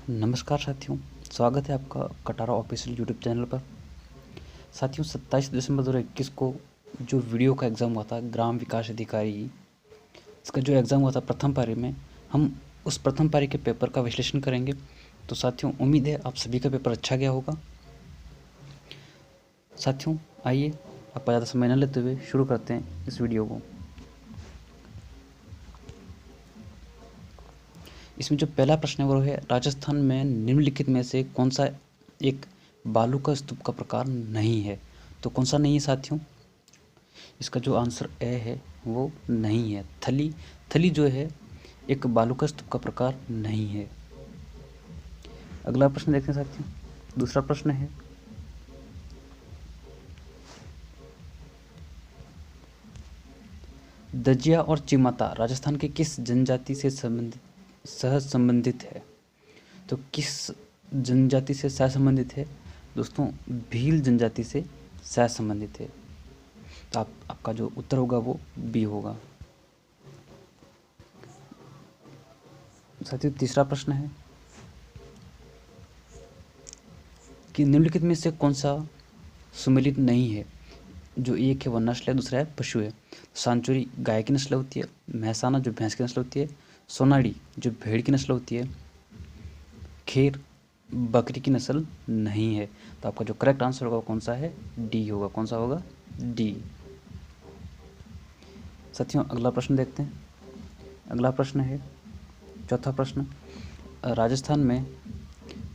नमस्कार साथियों, स्वागत है आपका कटारा ऑफिशियल यूट्यूब चैनल पर। साथियों, 27 दिसंबर 2021 को जो वीडियो का एग्ज़ाम हुआ था ग्राम विकास अधिकारी, इसका जो एग्ज़ाम हुआ था प्रथम पारी में, हम उस प्रथम पारी के पेपर का विश्लेषण करेंगे। तो साथियों, उम्मीद है आप सभी का पेपर अच्छा गया होगा। साथियों, आइए आपका ज़्यादा समय न लेते हुए शुरू करते हैं इस वीडियो को। इसमें जो पहला प्रश्न है वो है, राजस्थान में निम्नलिखित में से कौन सा एक बालू का स्तूप का प्रकार नहीं है। तो कौन सा नहीं है साथियों? इसका जो आंसर ए है वो नहीं है। थली जो है एक बालू का स्तूप का प्रकार नहीं है। अगला प्रश्न देखते हैं साथियों। दूसरा प्रश्न है, दजिया और चिमाता राजस्थान के किस जनजाति से संबंधित है। तो किस जनजाति से सहसंबंधित है? दोस्तों, भील जनजाति से सहसंबंधित है। तो आपका जो उत्तर होगा वो बी होगा। साथियों, तीसरा प्रश्न है कि निम्नलिखित में से कौन सा सुमेलित नहीं है। जो एक है वो नस्ल है, दूसरा है पशु है। सांचोरी गाय की नस्ल होती है, महसाना जो भैंस की नस्ल होती है, सोनाड़ी जो भेड़ की नस्ल होती है, खेर बकरी की नस्ल नहीं है। तो आपका जो करेक्ट आंसर होगा वो कौन सा है? डी होगा। कौन सा होगा? डी। साथियों, अगला प्रश्न देखते हैं। अगला प्रश्न है, चौथा प्रश्न, राजस्थान में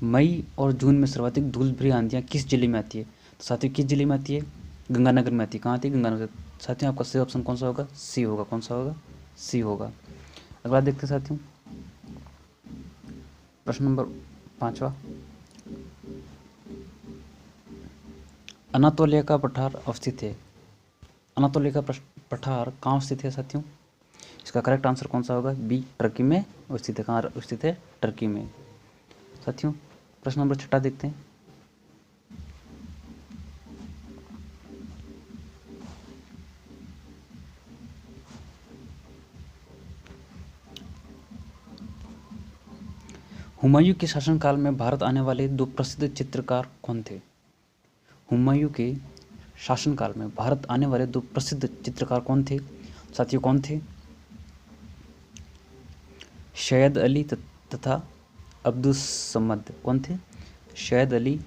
मई और जून में सर्वाधिक धूल भरी आंधियाँ किस जिले में आती है। तो साथियों, किस जिले में आती है? गंगानगर में आती है। कहाँ आती है? गंगानगर। साथियों, आपका सही ऑप्शन कौन सा होगा? सी होगा। कौन सा होगा? सी होगा। अगला देखते हैं साथियों, प्रश्न नंबर 5वां, अनातोलिया का पठार अवस्थित है। अनातोलिया का पठार कहाँ स्थित है साथियों? इसका करेक्ट आंसर कौन सा होगा? बी, टर्की में स्थित है। कहाँ स्थित है? टर्की में। साथियों, प्रश्न नंबर 6 देखते हैं। हुमायूं के शासनकाल में भारत आने वाले दो प्रसिद्ध चित्रकार कौन थे? हुमायूं के शासनकाल में भारत आने वाले दो प्रसिद्ध चित्रकार कौन थे? साथियों, कौन थे? सैयद अली तथा अब्दुस समद। कौन थे? सैयद अली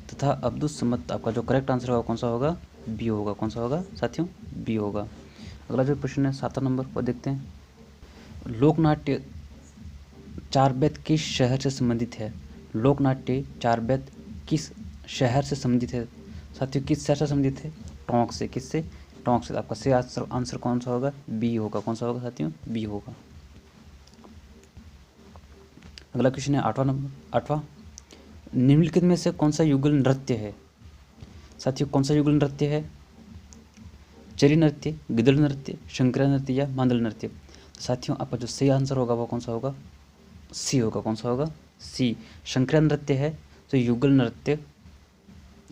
तथा अब्दुस समद। आपका जो करेक्ट आंसर होगा कौन सा होगा? बी होगा। कौन सा होगा साथियों? बी होगा। अगला जो प्रश्न है 7 नंबर पर देखते हैं। लोकनाट्य चारबेत किस शहर से संबंधित है? लोकनाट्य चारबेत किस शहर से संबंधित है? साथियों, किस शहर से संबंधित है? टोंक से। किससे? टोंक से। आपका सही आंसर कौन सा होगा? बी होगा। कौन सा होगा साथियों? बी होगा। अगला क्वेश्चन है 8वां, निम्नलिखित में से कौन सा युगल नृत्य है? साथियों, कौन सा युगल नृत्य है? चरी नृत्य, गिदड़ नृत्य, शंकरा नृत्य या मांदल नृत्य। साथियों, आपका जो सही आंसर होगा वो कौन सा होगा? सी होगा। कौन सा होगा? सी। शंकरा नृत्य है तो युगल नृत्य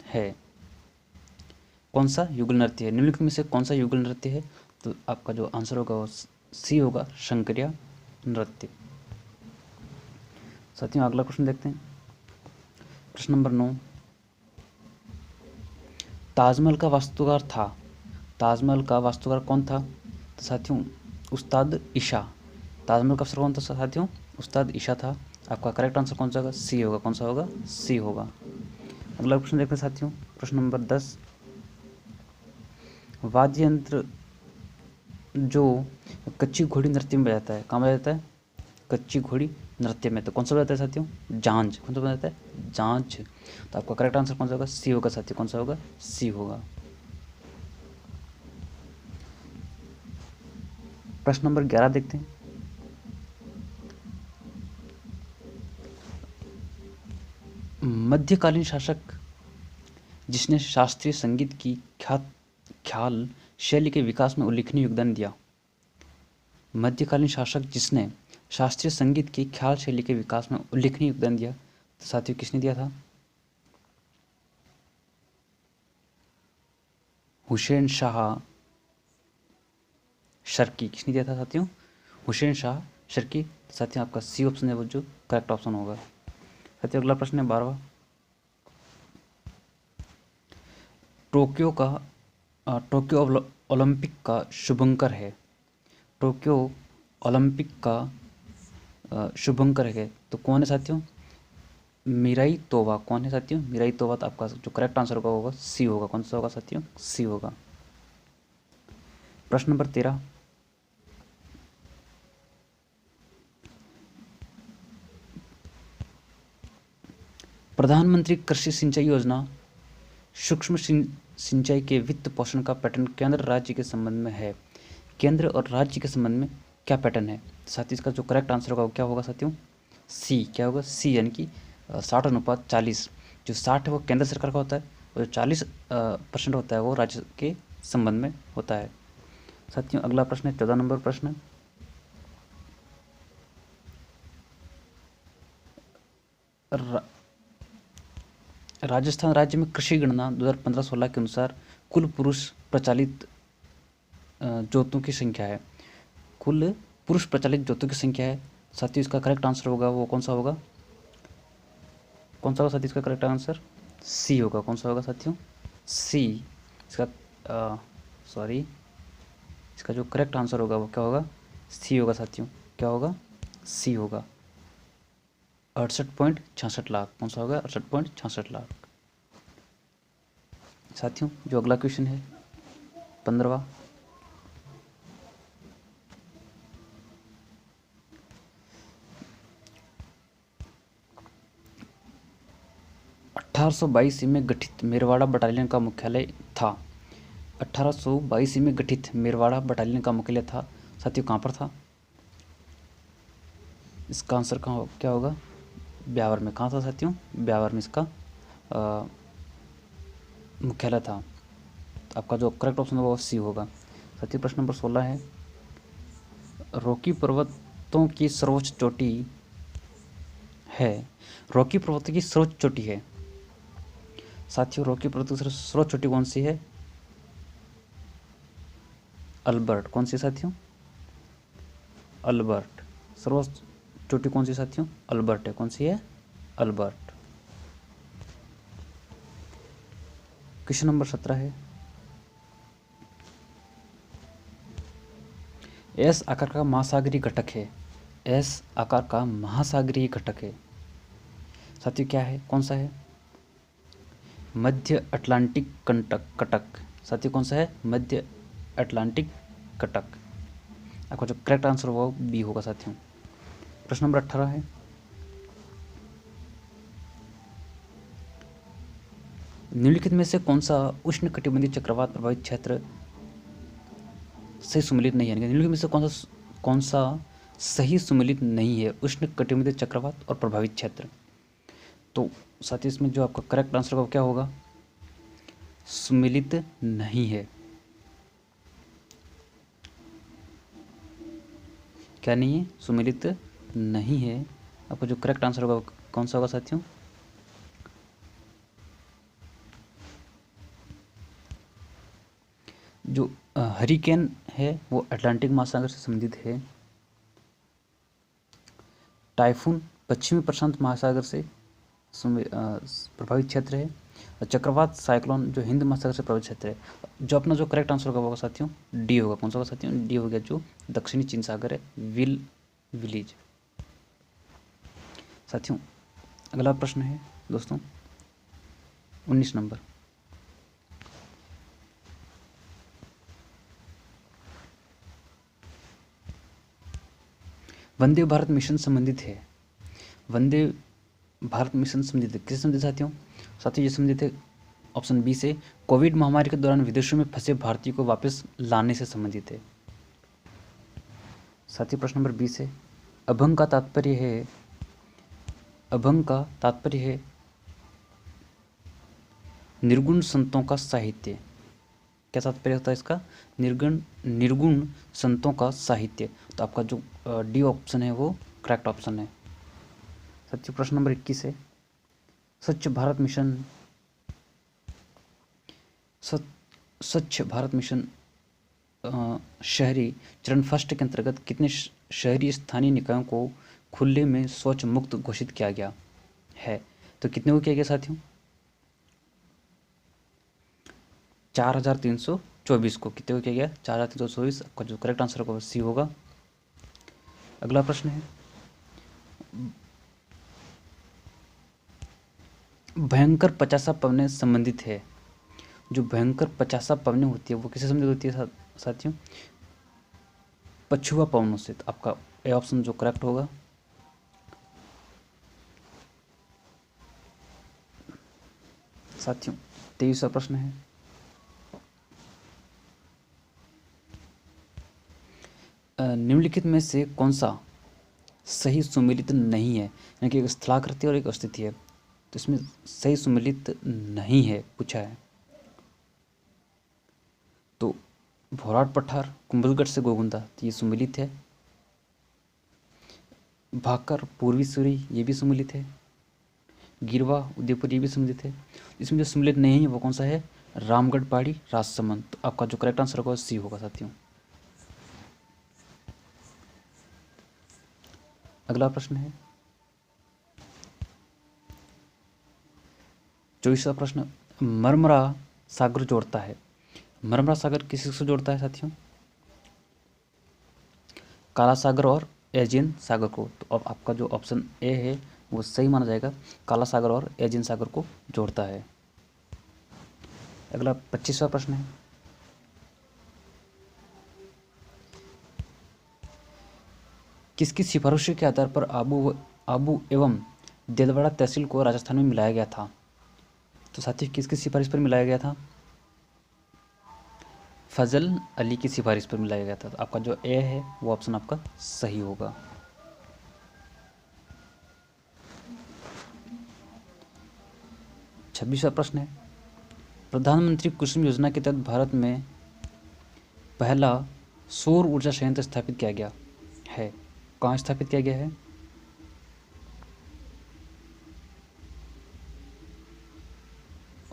है। कौन सा युगल नृत्य है? निम्नलिखित में से कौन सा युगल नृत्य है? तो आपका जो आंसर होगा वो सी होगा, शंकरिया नृत्य। साथियों, अगला क्वेश्चन देखते हैं। प्रश्न नंबर 9, ताजमहल का वास्तुकार था। ताजमहल का वास्तुकार कौन था? तो साथियों, उस्ताद ईशा। ताजमहल का वास्तुकार कौन था साथियों? उस्ताद ईशा था। आपका करेक्ट आंसर कौन सा होगा? सी होगा। कौन सा होगा? सी होगा। अगला प्रश्न देखते हैं साथियों। प्रश्न नंबर 10, वाद्य यंत्र जो कच्ची घोड़ी नृत्य में बजाता है, कहाँ बजाता है? कच्ची घोड़ी नृत्य में। तो कौन सा बजाता है साथियों? झांझ। कौन सा बजाता है? झांझ। तो आपका करेक्ट आंसर कौन सा होगा? सी होगा साथियों। कौन सा होगा? सी होगा। प्रश्न नंबर 11 देखते हैं। मध्यकालीन शासक जिसने शास्त्रीय संगीत की ख्याल शैली के विकास में उल्लेखनीय योगदान दिया। मध्यकालीन शासक जिसने शास्त्रीय संगीत की ख्याल शैली के विकास में उल्लेखनीय योगदान दिया। तो साथियों, किसने दिया था? हुसैन शाह शर्की। किसने दिया था साथियों? हुसैन शाह शर्की। साथियों, आपका सी ऑप्शन है वो जो करेक्ट ऑप्शन होगा। साथियों अगला प्रश्न है 12वां। टोक्यो ओलंपिक का शुभंकर है। टोक्यो ओलंपिक का शुभंकर है तो कौन है साथियों? मिराई तोबा। कौन है साथियों? मिराई तोबा। तो आपका जो करेक्ट आंसर होगा सी होगा। कौन सा होगा साथियों? सी होगा। प्रश्न नंबर 13। प्रधानमंत्री कृषि सिंचाई योजना सूक्ष्म सिंचाई के वित्त पोषण का पैटर्न केंद्र राज्य के संबंध में है। केंद्र और राज्य के संबंध में क्या पैटर्न है? साथ ही इसका जो करेक्ट आंसर होगा वो क्या होगा साथियों? सी। क्या होगा? सी, यानी कि 60:40। जो 60 है वो केंद्र सरकार का होता है और जो 40% होता है वो राज्य के संबंध में होता है। साथियों अगला प्रश्न है 14 नंबर प्रश्न। राजस्थान राज्य में कृषि गणना 2015-16 के अनुसार कुल पुरुष प्रचालित जोतों की संख्या है। कुल पुरुष प्रचालित जोतों की संख्या है। साथियों इसका करेक्ट आंसर होगा वो कौन सा होगा? कौन सा होगा साथियों इसका करेक्ट आंसर? सी होगा। कौन सा होगा साथियों? सी। इसका सॉरी, इसका जो करेक्ट आंसर होगा वो क्या होगा? सी होगा साथियों। क्या होगा? सी होगा। 68.66 लाख। कौन सा होगा? 68.66 लाख। साथियों जो अगला क्वेश्चन है 15वां। में गठित मेरवाड़ा बटालियन का मुख्यालय था। 1882 में गठित मेरवाड़ा बटालियन का मुख्यालय था। साथियों कहाँ पर था? इसका आंसर क्या होगा? ब्यावर में। कहाँ था साथियों? ब्यावर में इसका मुख्यालय था। तो आपका जो करेक्ट ऑप्शन होगा वो सी होगा। साथियों प्रश्न नंबर 16 है। रॉकी पर्वतों की सर्वोच्च चोटी है। रॉकी पर्वतों की सर्वोच्च चोटी है। साथियों रॉकी पर्वतों की सर्वोच्च चोटी कौन सी है? अल्बर्ट। कौन सी साथियों? अल्बर्ट। सर्वोच्च चोटी कौन सी साथियों? अल्बर्ट है। कौन सी है? अल्बर्ट। क्वेश्चन नंबर 17 है। एस आकार का महासागरीय घटक है। एस आकार का महासागरीय घटक है। साथियों क्या है? कौन सा है? मध्य अटलांटिक कटक। साथियों कौन सा है? मध्य अटलांटिक कटक। आपका जो करेक्ट आंसर होगा वो बी होगा साथियों। प्रश्न नंबर 18 है। निम्नलिखित में से कौन सा उष्ण कटिबंधीय चक्रवात प्रभावित क्षेत्र से सम्मिलित नहीं है? निम्नलिखित में से कौन सा सही सम्मिलित नहीं है? उष्ण कटिबंधीय चक्रवात और प्रभावित क्षेत्र। तो साथियों इसमें जो आपका करेक्ट आंसर होगा क्या होगा? सम्मिलित नहीं है। क्या नहीं है? सम्मिलित नहीं है। आपका जो करेक्ट आंसर होगा कौन सा होगा साथियों? जो हरिकेन है वो अटलांटिक महासागर से संबंधित है। टाइफून पश्चिमी प्रशांत महासागर से प्रभावित क्षेत्र है। और चक्रवात साइक्लोन जो हिंद महासागर से प्रभावित क्षेत्र है। जो अपना जो करेक्ट आंसर होगा साथियों डी होगा। कौन सा होगा साथियों? डी हो गया, जो दक्षिणी चीन सागर है, विलीज। साथियों अगला प्रश्न है दोस्तों 19 नंबर। वंदे भारत मिशन संबंधित है। वंदे भारत मिशन संबंधित है। किससे संबंधित साथियों ये संबंधित है ऑप्शन बी से, कोविड महामारी के दौरान विदेशों में फंसे भारतीयों को वापस लाने से संबंधित है। साथियों प्रश्न नंबर 20 है। अभंग का तात्पर्य है निर्गुण संतों का साहित्य। क्या तात्पर्य होता है इसका? निर्गुण संतों का साहित्य। तो आपका जो डी ऑप्शन है वो करेक्ट ऑप्शन है। साथियों प्रश्न नंबर 21 है। स्वच्छ भारत मिशन शहरी चरण फर्स्ट के अंतर्गत कितने शहरी स्थानीय निकायों को खुले में शौच मुक्त घोषित किया गया है। तो कितने को किया गया साथियों? 4324 को कितने को किया गया? 4324। आपका जो करेक्ट आंसर होगा वो सी होगा। अगला प्रश्न है, भयंकर 50 पवनें संबंधित है। जो भयंकर 50 पवनें होती है वो किससे संबंधित होती है साथियों? पछुआ पवनों से। तो आपका ए ऑप्शन जो करेक्ट होगा। साथियों 23वां प्रश्न है, निम्नलिखित में से कौन सा सही सुमेलित नहीं है? यानी कि एक स्थलाकृति और एक स्थिति है, तो इसमें सही सुमेलित नहीं है पूछा है। तो भोराट पठार, कुंभलगढ़ से गोगुंदा, तो ये सुमेलित है। भाकर, पूर्वी सूरी, ये भी सुमेलित है। गिरवा, उदयपुर, ये भी सम्मिलित है। इसमें जो सम्मिलित नहीं है वो कौन सा है? रामगढ़ पहाड़ी, राजसमंद। तो आपका जो करेक्ट आंसर होगा सी होगा साथियों। अगला प्रश्न है 24वां प्रश्न, मरमरा सागर जोड़ता है। मरमरा सागर किससे जोड़ता है साथियों? काला सागर और एजियन सागर को। तो अब आपका जो ऑप्शन ए है वो सही माना जाएगा, काला सागर और एजियन सागर को जोड़ता है। अगला 25वां प्रश्न है, किसकी सिफारिश के आधार पर आबू एवं देलवाड़ा तहसील को राजस्थान में मिलाया गया था? तो साथियों किसकी सिफारिश पर मिलाया गया था? फजल अली की सिफारिश पर मिलाया गया था। तो आपका जो ए है वो ऑप्शन आपका सही होगा। छब्बीसवां प्रश्न है, प्रधानमंत्री कुसुम योजना के तहत भारत में पहला सौर ऊर्जा संयंत्र स्थापित किया गया है। कहाँ स्थापित किया गया है?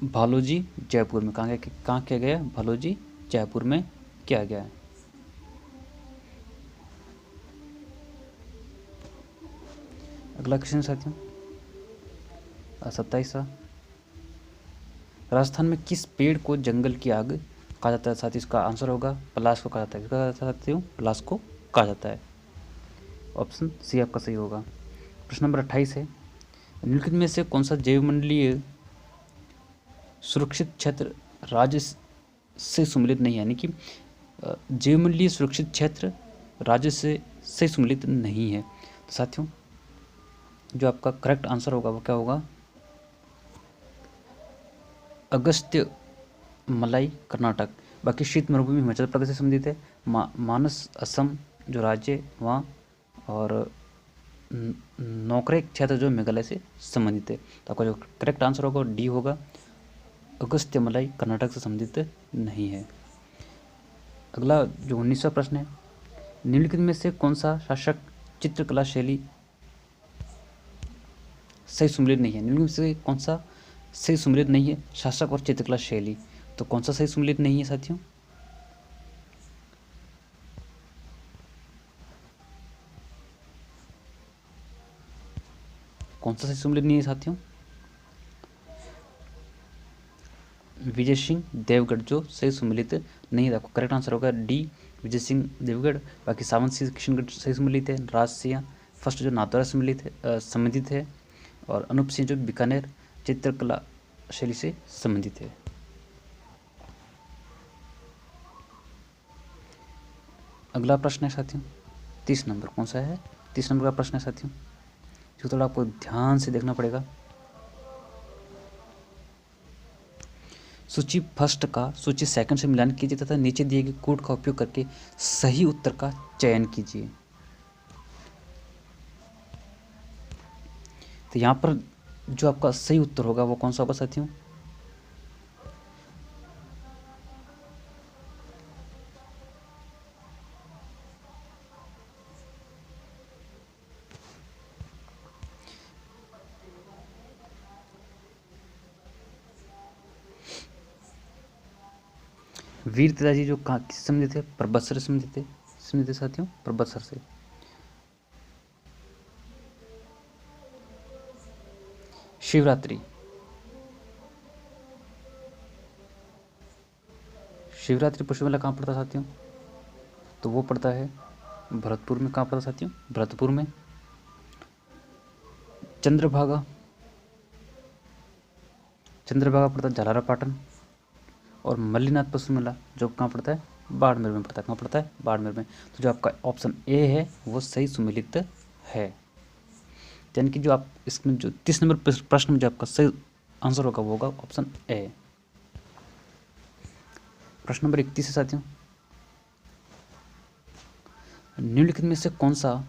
भालोजी, जयपुर में। कहाँ किया गया? भालोजी, जयपुर में किया गया है। अगला क्वेश्चन साथियों 27वां, राजस्थान में किस पेड़ को जंगल की आग कहा जाता है? साथियों इसका आंसर होगा पलाश को कहा जाता है। किसका कहा जाता है साथियों? पलाश को कहा जाता है। ऑप्शन सी आपका सही होगा। प्रश्न नंबर 28 है, निम्नलिखित में से कौन सा जैवमंडलीय सुरक्षित क्षेत्र राज्य से सम्मिलित नहीं है? यानी कि जैवमंडलीय सुरक्षित क्षेत्र राज्य से सम्मिलित नहीं है। तो साथियों जो आपका करेक्ट आंसर होगा वो क्या होगा? अगस्त्य मलाई, कर्नाटक। बाकी शीत मरुभूमि हिमाचल प्रदेश से संबंधित है। मानस असम जो राज्य वहाँ, और नौकरेक क्षेत्र जो मेघालय से संबंधित है। तो आपका जो करेक्ट आंसर होगा डी होगा, अगस्त्य मलाई कर्नाटक से संबंधित नहीं है। अगला जो 19वां प्रश्न है, निम्नलिखित में से कौन सा शासक चित्रकला शैली सही सुमेलित नहीं है? निम्नलिखित से कौन सा सही सुमेलित नहीं है? शासक और चित्रकला शैली। तो कौन सा सही सुमेलित नहीं है साथियों? कौन सा सही सुमेलित नहीं है साथियों? विजय सिंह देवगढ़ जो सही सुमेलित नहीं है। आपको करेक्ट आंसर होगा डी, विजय सिंह देवगढ़। बाकी सावंत सिंह किशनगढ़ सही सुमेलित है। राज सिंह फर्स्ट जो नाथद्वारा संबंधित है, और अनूप सिंह जो बीकानेर चित्रकला शैली से संबंधित है। अगला प्रश्न है साथियों 30 नंबर। कौन सा है? 30 नंबर का प्रश्न है साथियों, जो थोड़ा आपको ध्यान से देखना पड़ेगा। सूची फर्स्ट का सूची सेकंड से मिलान कीजिए तथा नीचे दिए गए कोड का उपयोग करके सही उत्तर का चयन कीजिए। तो यहाँ पर जो आपका सही उत्तर होगा वो कौन सा होगा साथियों? वीर पिताजी जो कहाँ किस संबंधित थे? परबत्सर से संबंधित थे साथियों, परबत्सर से। शिवरात्रि, शिवरात्रि पश्चिम मेला कहाँ पड़ता है साथियों? तो वो पड़ता है भरतपुर में। कहाँ पड़ता है साथियों? भरतपुर में। चंद्रभागा, चंद्रभागा पड़ता है झालरापाटन। और मल्लीनाथ पश्चिम मेला जो कहाँ पड़ता है? बाड़मेर में पड़ता है। कहाँ पड़ता है? बाड़मेर में। तो जो आपका ऑप्शन ए है वो सही सुमेलित है। यानी कि जो आप इसमें जो 30 नंबर प्रश्न में जो आपका सही आंसर होगा वो होगा ऑप्शन ए। प्रश्न नंबर 31 है साथियों, निम्नलिखित में से कौन सा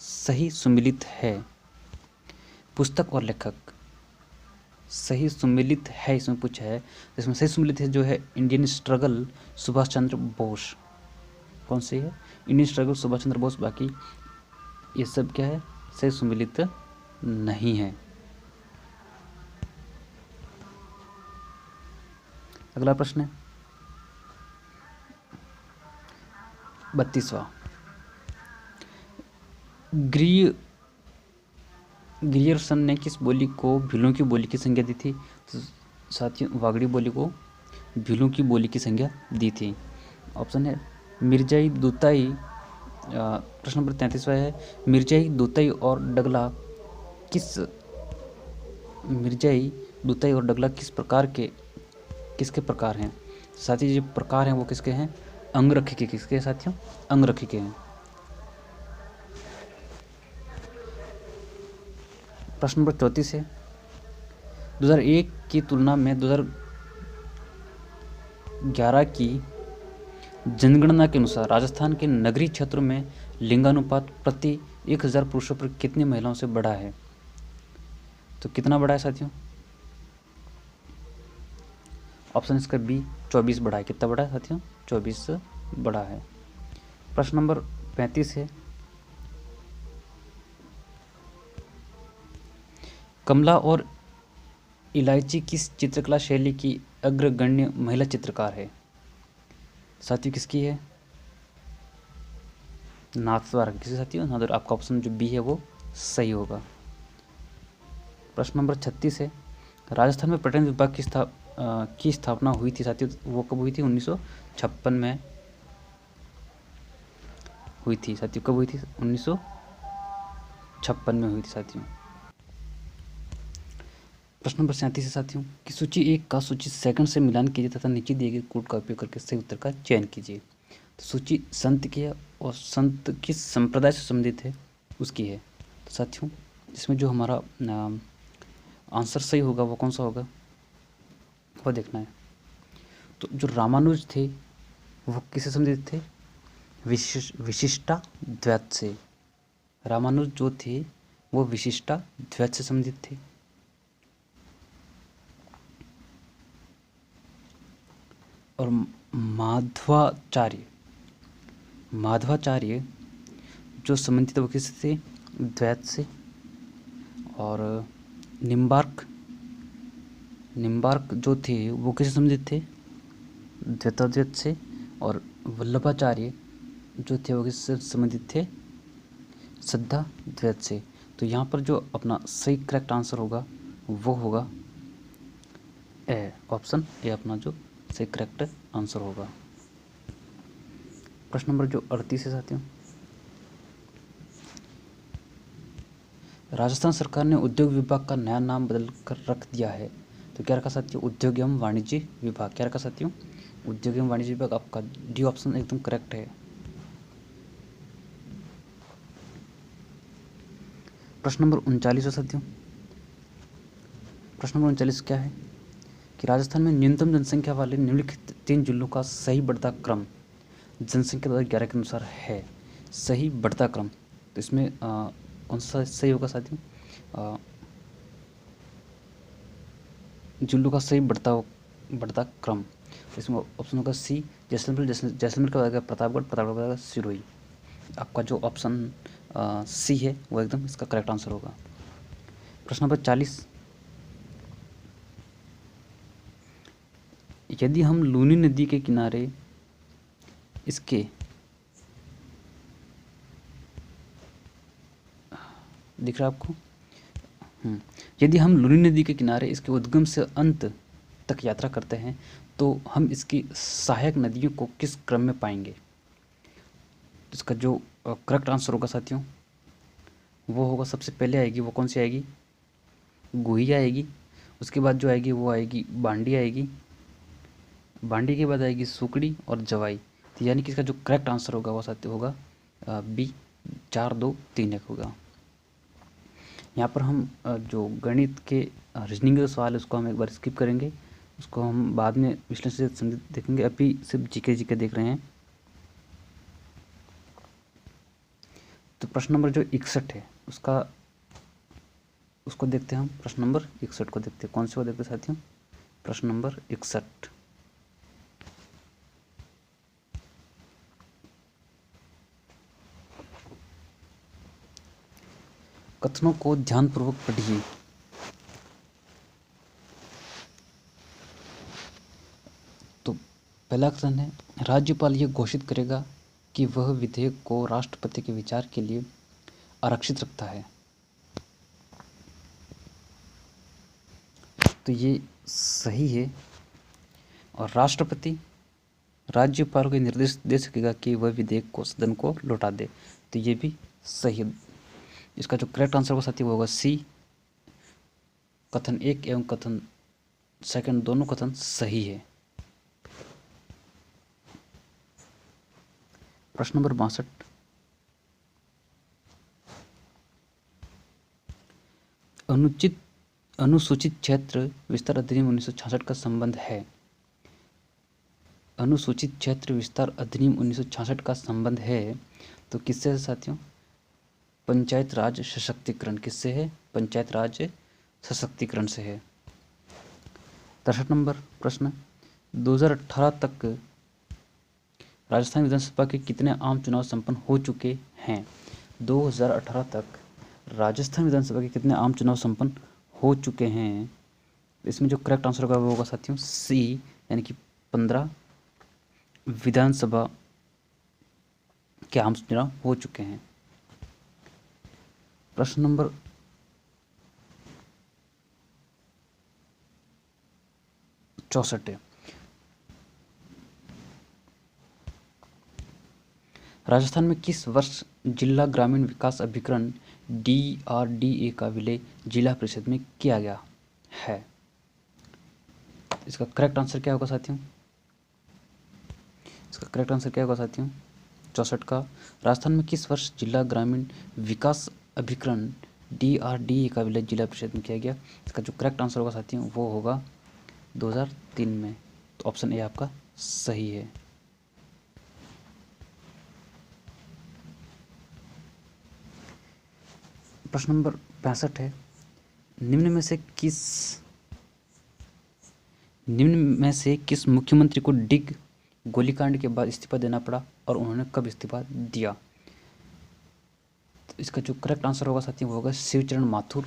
सही सुमेलित है? पुस्तक और लेखक, सही सुमेलित है इसमें पूछा है। इसमें सही सुमेलित है जो है इंडियन स्ट्रगल सुभाष चंद्र बोस। कौन सी है? Indian struggle Subhash Chandra Bose. बाकी ये सब क्या है? सही सुमेलित नहीं है। अगला प्रश्न है 32वां, ग्रियर्सन ने किस बोली को भीलों की बोली की संज्ञा दी थी? तो साथियों वागड़ी बोली को भीलों की बोली की संज्ञा दी थी। ऑप्शन है मिर्जाई, दूताई। प्रश्न नंबर 33वां है मिर्जाई, दूताई और डगला किसके प्रकार हैं? साथी जो प्रकार हैं वो किसके हैं? अंगरखी के। किसके हैं साथियों? अंगरखी के हैं। प्रश्न नंबर 34 है 2001 की तुलना में 2011 की जनगणना के अनुसार राजस्थान के नगरीय क्षेत्रों में लिंगानुपात प्रति 1000 पुरुषों पर कितनी महिलाओं से बढ़ा है? तो कितना बढ़ा है साथियों? ऑप्शन इसका बी 24 बढ़ा है। कितना बढ़ा है साथियों? 24 बढ़ा है। प्रश्न नंबर 35 है कमला और इलायची किस चित्रकला शैली की अग्रगण्य महिला चित्रकार है? साथियों किसकी है? नाथद्वारा। किसी साथियों? नाथद्वारा। आपका ऑप्शन जो बी है वो सही होगा। प्रश्न नंबर 36 है राजस्थान में पर्यटन विभाग की स्थापना हुई थी साथियों। वो कब हुई थी? 1956 में हुई थी साथियों। कब हुई थी? 1956 में हुई थी साथियों। प्रश्न नंबर 37 है साथियों कि सूची 1 का सूची सेकंड से मिलान कीजिए तथा नीचे दिए गए कोड का उपयोग करके सही उत्तर का चयन कीजिए। तो सूची संत की है और संत किस संप्रदाय से संबंधित है उसकी है। तो साथियों इसमें जो हमारा आंसर सही होगा वो कौन सा होगा वो देखना है। तो जो रामानुज थे वो किससे संबंधित थे? विशिष्टाद्वैत से। रामानुज जो थे वो विशिष्टाद्वैत से संबंधित थे। और माधवाचार्य जो संबंधित वो किससे थे? द्वैत से। और निम्बार्क जो थे वो किससे संबंधित थे? द्वैताद्वैत से। और वल्लभाचार्य जो थे वो किससे संबंधित थे? शुद्धाद्वैत से। तो यहाँ पर जो अपना सही करेक्ट आंसर होगा वो होगा ए। ऑप्शन ए अपना जो सही करेक्ट आंसर होगा। प्रश्न नंबर जो 38 है साथियों राजस्थान सरकार ने उद्योग विभाग का नया नाम बदल कर रख दिया है। तो क्या रखा साथियों? उद्योग एवं वाणिज्य विभाग। क्या रखा साथियों? उद्योग एवं वाणिज्य विभाग। आपका डी ऑप्शन एकदम करेक्ट है। प्रश्न नंबर 39 है साथियों। प्रश्न नंबर 39 क्या है कि राजस्थान में न्यूनतम जनसंख्या वाले निम्नलिखित 3 जिलों का सही बढ़ता क्रम जनसंख्या 2011 के अनुसार है। सही बढ़ता क्रम। तो इसमें कौन सा सही होगा साथियों? जिलों का सही बढ़ता क्रम। इसमें ऑप्शन होगा सी जैसलमेर का बताएगा प्रतापगढ़ का बताएगा सिरोही। आपका जो ऑप्शन सी है वो एकदम इसका करेक्ट आंसर होगा। प्रश्न नंबर 40 यदि हम लूनी नदी के किनारे इसके दिख रहा है आपको? यदि हम लूनी नदी के किनारे इसके उद्गम से अंत तक यात्रा करते हैं तो हम इसकी सहायक नदियों को किस क्रम में पाएंगे? इसका जो करेक्ट आंसर होगा साथियों वो होगा, सबसे पहले आएगी वो कौन सी आएगी? गुही आएगी। उसके बाद जो आएगी वो आएगी बांडी आएगी। बांडी के बाद आएगी सुकड़ी और जवाई। तो यानी कि इसका जो करेक्ट आंसर होगा वो साथियों होगा बी, 4, 2, 3, 1 होगा। यहाँ पर हम जो गणित के रीजनिंग के सवाल है उसको हम एक बार स्किप करेंगे, उसको हम बाद में विश्लेषण से देखेंगे। अभी सिर्फ जीके देख रहे हैं। तो प्रश्न नंबर जो 61 है उसको देखते हैं हम। प्रश्न नंबर 61 को देखते हैं। कौन से को देखते हैं साथियों? प्रश्न नंबर 61। कथनों को ध्यानपूर्वक पढ़िए। तो पहला कथन है, राज्यपाल यह घोषित करेगा कि वह विधेयक को राष्ट्रपति के विचार के लिए आरक्षित रखता है। तो ये सही है। और राष्ट्रपति राज्यपाल को निर्देश दे सकेगा कि वह विधेयक को सदन को लौटा दे। तो ये भी सही है। इसका जो करेक्ट आंसर होगा साथी वो होगा सी। कथन 1 एवं कथन सेकंड दोनों कथन सही है। प्रश्न नंबर 62, अनुसूचित क्षेत्र विस्तार अधिनियम 1966 का संबंध है। अनुसूचित क्षेत्र विस्तार अधिनियम 1966 का संबंध है तो किससे है साथियों? पंचायत राज सशक्तिकरण। किससे है? पंचायत राज सशक्तिकरण से है। 63 नंबर प्रश्न, 2018 तक राजस्थान विधानसभा के कितने आम चुनाव संपन्न हो चुके हैं? 2018 तक राजस्थान विधानसभा के कितने आम चुनाव संपन्न हो चुके हैं? इसमें जो करेक्ट आंसर होगा वो होगा साथियों सी, यानी कि 15 विधानसभा के आम चुनाव हो चुके हैं। प्रश्न नंबर 64 है, राजस्थान में किस वर्ष जिला ग्रामीण विकास अभिकरण DRDA का विलय जिला परिषद में किया गया है? इसका करेक्ट आंसर क्या होगा साथियों? इसका करेक्ट आंसर क्या होगा साथियों? 64 का, राजस्थान में किस वर्ष जिला ग्रामीण विकास अभिकरण DRDA का विलय जिला परिषद में किया गया? इसका जो करेक्ट आंसर होगा साथियों वो होगा 2003 में। तो ऑप्शन ए आपका सही है। प्रश्न नंबर 65 है, निम्न में से किस मुख्यमंत्री को डिग गोलीकांड के बाद इस्तीफा देना पड़ा और उन्होंने कब इस्तीफा दिया? तो इसका जो करेक्ट आंसर होगा साथियों वो होगा शिवचरण माथुर।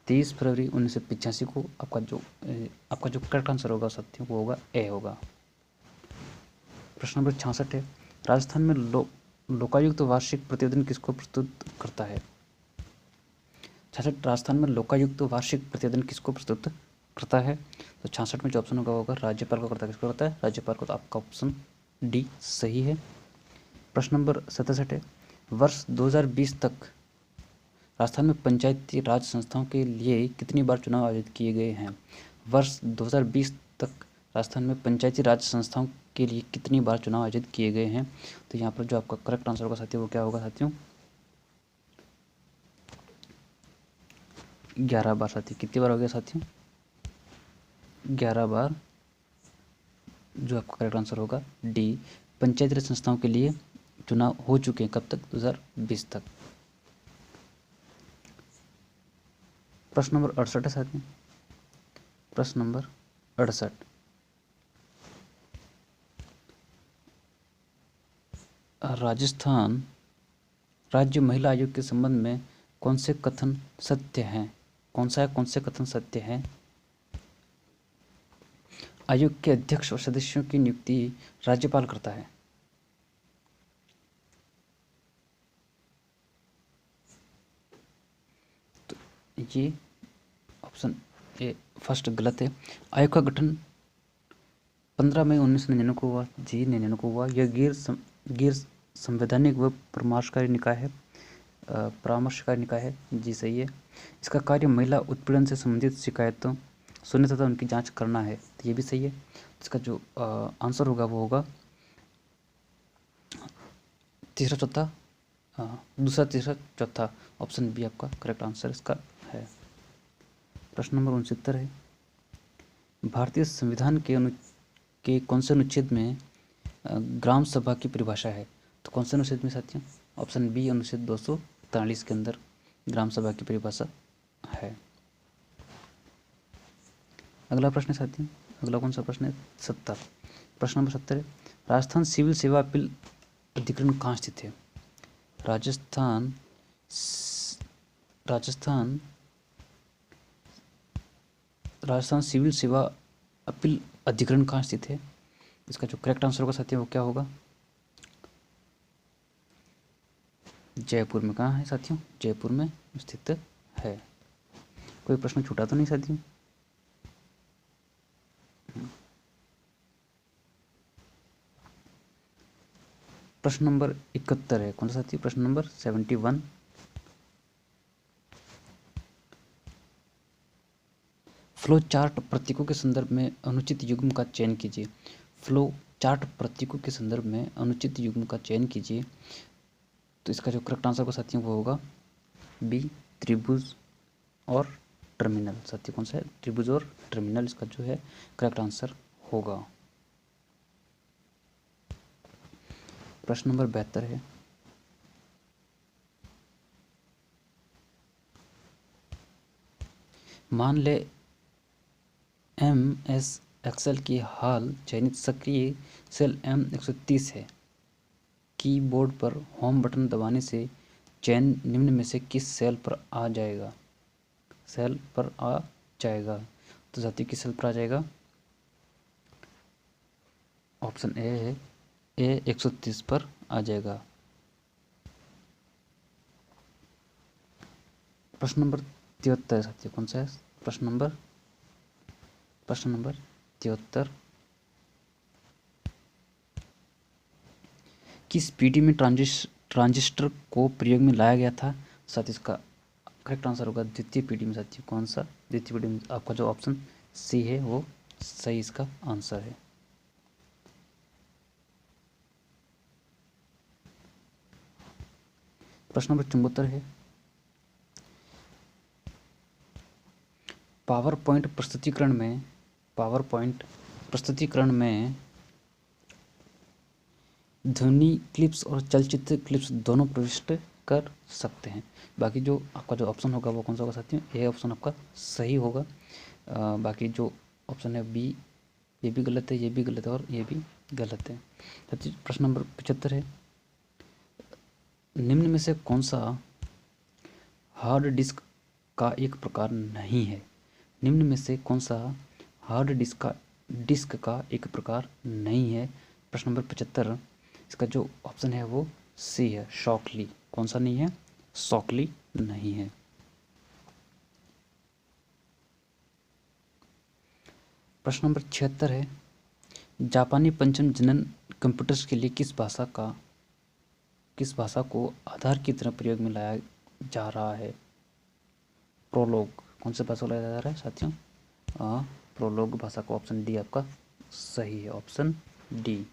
23 फरवरी 1985 को आपका जो करेक्ट आंसर होगा साथियों वो होगा ए होगा। प्रश्न नंबर 66 है, राजस्थान में लोकायुक्त वार्षिक प्रतिवेदन किसको प्रस्तुत करता है? 66 राजस्थान में लोकायुक्त वार्षिक प्रतिवेदन किसको प्रस्तुत करता है? तो 66 में जो ऑप्शन होगा होगा राज्यपाल को करता है। किसको करता है? राज्यपाल को। तो आपका ऑप्शन डी सही है। प्रश्न नंबर 67 है, वर्ष 2020 तक राजस्थान में पंचायती राज संस्थाओं के लिए कितनी बार चुनाव आयोजित किए गए हैं? वर्ष 2020 तक राजस्थान में पंचायती राज संस्थाओं के लिए कितनी बार चुनाव आयोजित किए गए हैं? तो यहाँ पर जो आपका करेक्ट आंसर होगा साथियों वो क्या होगा साथियों? 11 बार साथियों। कितनी बार हो गया साथियों? 11 बार जो आपका करेक्ट आंसर होगा डी, पंचायती राज संस्थाओं के लिए चुनाव हो चुके हैं। कब तक? 2020 तक। प्रश्न नंबर 68 है साथियों। प्रश्न नंबर 68, राजस्थान राज्य महिला आयोग के संबंध में कौन से कथन सत्य हैं? कौन से कथन सत्य हैं? आयोग के अध्यक्ष और सदस्यों की नियुक्ति राज्यपाल करता है। तो ये ऑप्शन ए फर्स्ट गलत है। आयोग का गठन 15 मई 1999 को हुआ, जी 99 को हुआ। यह गैर संवैधानिक व परामर्शकारी निकाय है, जी सही है। इसका कार्य महिला उत्पीड़न से संबंधित शिकायतों सुनने तथा उनकी जांच करना है, तो ये भी सही है। इसका जो आंसर होगा वो होगा तीसरा चौथा, दूसरा तीसरा चौथा, ऑप्शन बी आपका करेक्ट आंसर इसका है। प्रश्न नंबर 69 है, भारतीय संविधान के कौन से अनुच्छेद में ग्राम सभा की परिभाषा है? तो कौन से अनुच्छेद में साथियों? ऑप्शन बी अनुच्छेद 243 के अंदर ग्राम सभा की परिभाषा है। अगला प्रश्न है साथियों, अगला कौन सा प्रश्न है? 70। प्रश्न नंबर 70 है, राजस्थान सिविल सेवा अपील अधिकरण कहाँ स्थित है? राजस्थान सिविल सेवा अपील अधिकरण कहाँ स्थित है? इसका जो करेक्ट आंसर होगा साथियों वो क्या होगा? जयपुर में। कहाँ है साथियों? जयपुर में स्थित है। कोई प्रश्न छूटा तो नहीं साथियों? प्रश्न नंबर 71 है, कौन सा साथियों? प्रश्न नंबर 71। फ्लो चार्ट प्रतीकों के संदर्भ में अनुचित युग्म का चयन कीजिए। फ्लो चार्ट प्रतीकों के संदर्भ में अनुचित युग्म का चयन कीजिए। तो इसका जो करेक्ट आंसर होगा साथियों वो होगा बी त्रिभुज और टर्मिनल। साथियों कौन सा है? त्रिभुज और टर्मिनल इसका जो है करेक्ट आंसर होगा। प्रश्न नंबर 72 है, मान ले MS एक्सेल की हाल चयनित सक्रिय सेल M130 है। कीबोर्ड पर होम बटन दबाने से चयन निम्न में से किस सेल पर आ जाएगा? तो साथियों किस सेल पर आ जाएगा? ऑप्शन ए है A130 पर आ जाएगा। प्रश्न नंबर 73 है साथियों, कौन सा है? प्रश्न नंबर 73। किस पीढ़ी में ट्रांजिस्टर को प्रयोग में लाया गया था? साथ इसका करेक्ट आंसर होगा द्वितीय पीढ़ी में। साथियों कौन सा? द्वितीय पीढ़ी में। आपका जो ऑप्शन सी है वो सही इसका आंसर है। प्रश्न नंबर 74 है, पावर पॉइंट प्रस्तुतिकरण में ध्वनि क्लिप्स और चलचित्र क्लिप्स दोनों प्रविष्ट कर सकते हैं। बाकी जो आपका जो ऑप्शन होगा वो कौन सा होगा साथियों? ए ऑप्शन आपका सही होगा। बाकी जो ऑप्शन है बी, ये भी गलत है, ये भी गलत है और ये भी गलत है। साथियों प्रश्न नंबर 75 है, निम्न में से कौन सा हार्ड डिस्क का एक प्रकार नहीं है? निम्न में से कौन सा हार्ड डिस्क का एक प्रकार नहीं है? प्रश्न नंबर 75, इसका जो ऑप्शन है वो सी है, शॉकली। कौन सा नहीं है? शॉकली नहीं है। प्रश्न नंबर 76 है, जापानी पंचम जनन कंप्यूटर्स के लिए किस भाषा को आधार की तरह प्रयोग में लाया जा रहा है? प्रोलोग। कौन से भाषा को लाया जा रहा है साथियों? प्रोलोग भाषा को। ऑप्शन डी आपका सही है, ऑप्शन डी।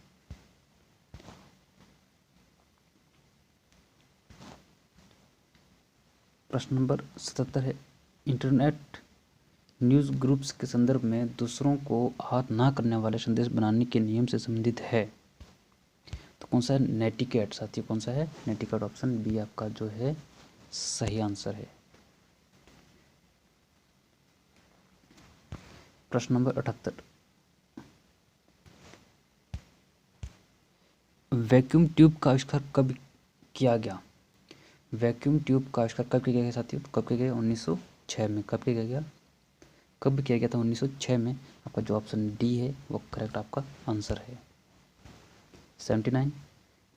प्रश्न नंबर 77 है, इंटरनेट न्यूज़ ग्रुप्स के संदर्भ में दूसरों को आहत ना करने वाले संदेश बनाने के नियम से संबंधित है। तो कौन सा है? नेटिकेट। साथियों कौन सा है? नेटिकेट। ऑप्शन बी आपका जो है सही आंसर है। प्रश्न नंबर 78, वैक्यूम ट्यूब का आविष्कार कब किया गया? वैक्यूम ट्यूब का आविष्कार कब किया गया साथियों? कब किया गया? 1906 में। कब किया गया था? 1906 में। आपका जो ऑप्शन डी है वो करेक्ट आपका आंसर है। 79,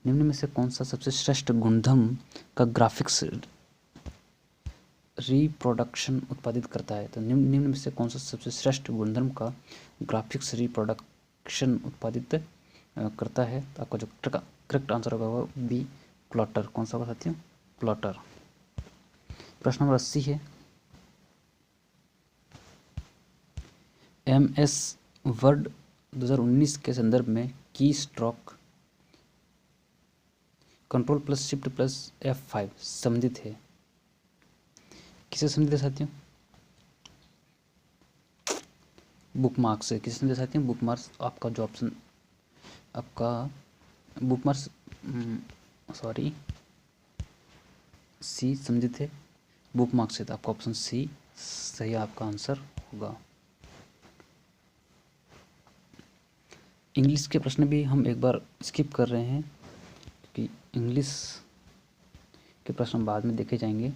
निम्न में से कौन सा सबसे श्रेष्ठ गुणधर्म का ग्राफिक्स रिप्रोडक्शन उत्पादित करता है? तो निम्न में से कौन सा सबसे श्रेष्ठ गुणधर्म का ग्राफिक्स रिप्रोडक्शन उत्पादित करता है? तो आपका जो करेक्ट आंसर होगा वो बी, प्लॉटर। कौन सा होगा साथियों? प्लॉटर। प्रश्न नंबर 80 है, MS वर्ड 2019 के संदर्भ में की stroke control plus shift plus F5 संबंधित है? किसे संबंधित है साथियों? बुकमार्क से। किसे संबंधित है साथियों? बुकमार्क्स। आपका जो ऑप्शन, आपका बुकमार्क्स, सॉरी, सी संबंधित है बुकमार्क से। तो आपका ऑप्शन सी सही आपका आंसर होगा। इंग्लिश के प्रश्न भी हम एक बार स्किप कर रहे हैं क्योंकि इंग्लिश के प्रश्न बाद में देखे जाएंगे।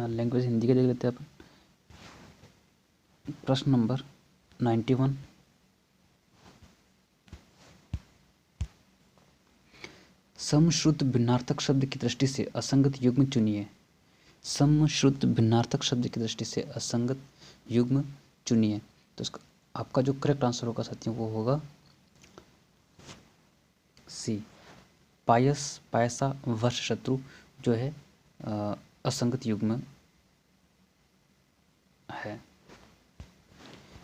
लैंग्वेज हिंदी के देख लेते हैं अपन। प्रश्न नंबर 91, समश्रुत भिन्नार्थक शब्द की दृष्टि से असंगत युग्म चुनिए। समश्रुत भिन्नार्थक शब्द की दृष्टि से असंगत युग्म चुनिए। तो इसका आपका जो करेक्ट आंसर होगा साथियों वो होगा सी, पायस, पायसा, वर्ष, शत्रु जो है असंगत युग्म है।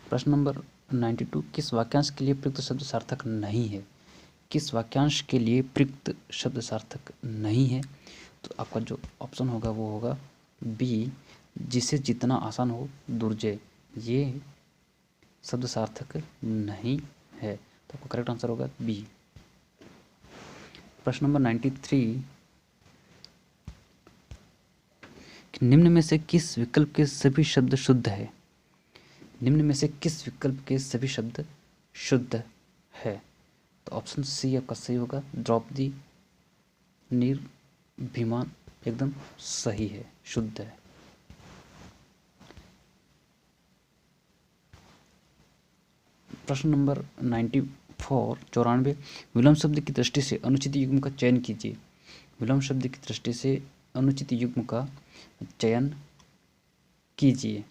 प्रश्न नंबर 92, किस वाक्यांश के लिए प्रयुक्त शब्द सार्थक नहीं है? किस वाक्यांश के लिए प्रयुक्त शब्द सार्थक नहीं है? तो आपका जो ऑप्शन होगा वो होगा बी, जिसे जितना आसान हो दुर्जय। ये शब्द सार्थक नहीं है। तो आपका करेक्ट आंसर होगा बी। प्रश्न नंबर 93, निम्न में से किस विकल्प के सभी शब्द शुद्ध है? निम्न में से किस विकल्प के सभी शब्द शुद्ध है? तो ऑप्शन सी आपका सही होगा, द्रौपदी, निर्भिमान एकदम सही है, शुद्ध है। प्रश्न नंबर 94, विलोम शब्द की दृष्टि से अनुचित युग्म का चयन कीजिए। विलोम शब्द की दृष्टि से अनुचित युग्म का चयन कीजिए।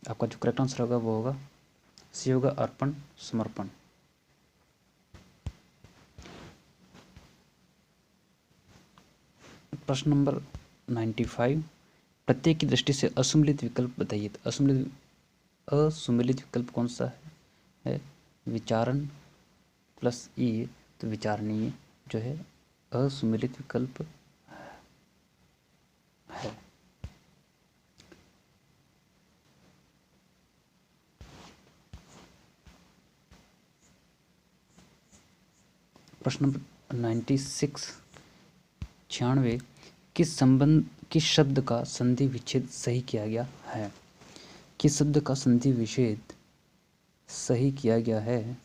आपका जो करेक्ट आंसर होगा वो होगा सी होगा, अर्पण, समर्पण। प्रश्न नंबर 95, प्रत्येक की दृष्टि से असुम्मिलित विकल्प बताइए। तो असुम्मिलित विकल्प कौन सा है? विचारण प्लस ई, तो विचारणीय जो है असुम्मिलित विकल्प है। प्रश्न नंबर 96, 96, किस शब्द का संधि विच्छेद सही किया गया है? किस शब्द का संधि विच्छेद सही किया गया है?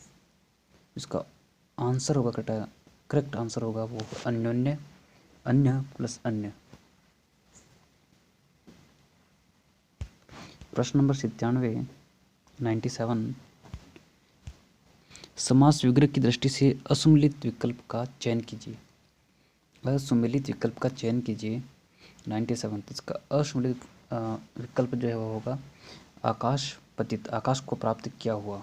इसका आंसर होगा, करेक्ट आंसर होगा वो अन्योन्य, अन्य प्लस अन्य। प्रश्न नंबर 97, 97, समास विग्रह की दृष्टि से असुम्मिलित विकल्प का चयन कीजिए। असुम्मिलित विकल्प का चयन कीजिए 97। इसका असुम्मिलित विकल्प जो है वो होगा आकाश पतित, आकाश को प्राप्त किया हुआ।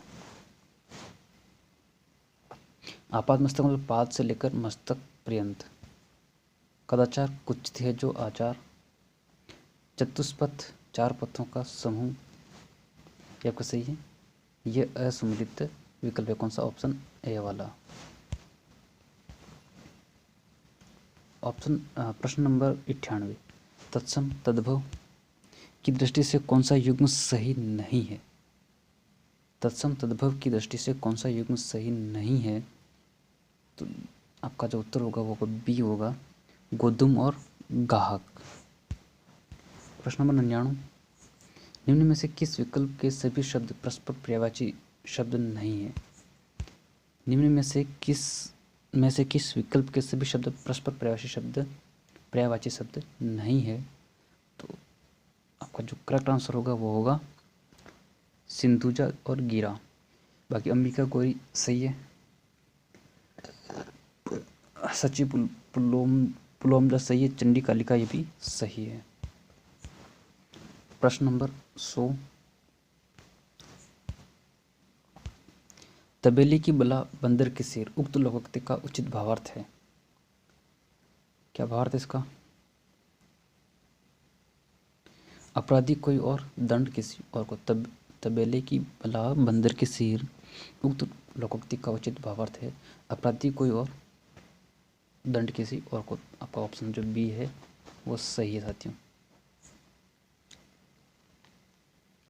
आपात मस्तक मतलब पाद से लेकर मस्तक पर्यंत। कदाचार कुछ है जो आचार। चतुष्पथ चार पथों का समूह। ये आपका सही है। ये असुम्मिलित विकल्प है। कौन सा? ऑप्शन ए वाला। ऑप्शन प्रश्न नंबर 98, तत्सम तद्भव की दृष्टि से कौन सा युग्म सही नहीं है? तत्सम तद्भव की दृष्टि से कौन सा युग्म सही नहीं है? तो आपका जो उत्तर होगा वो बी होगा, गोदुम और गाहक। प्रश्न नंबर 99, निम्न में से किस विकल्प के सभी शब्द परस्पर पर्यायवाची शब्द नहीं है? निम्न में से किस विकल्प के सभी शब्द परस्पर पर्यायवाची शब्द नहीं है? तो आपका जो करेक्ट आंसर होगा वो होगा सिंधुजा और गिरा। बाकी अंबिका गौरी सही है। सची पुलोम पुलोम सही है, चंडी कालिका ये भी सही है। प्रश्न नंबर 100, तबेले की बला बंदर के सिर, उक्त लोकोक्ति का उचित भावार्थ है। क्या भावार्थ है इसका? अपराधी कोई और, दंड किसी और को। तबेले की बला बंदर के सिर, उक्त लोकोक्ति का उचित भावार्थ है अपराधी कोई और, दंड किसी और को। आपका ऑप्शन जो बी है वो सही है साथियों।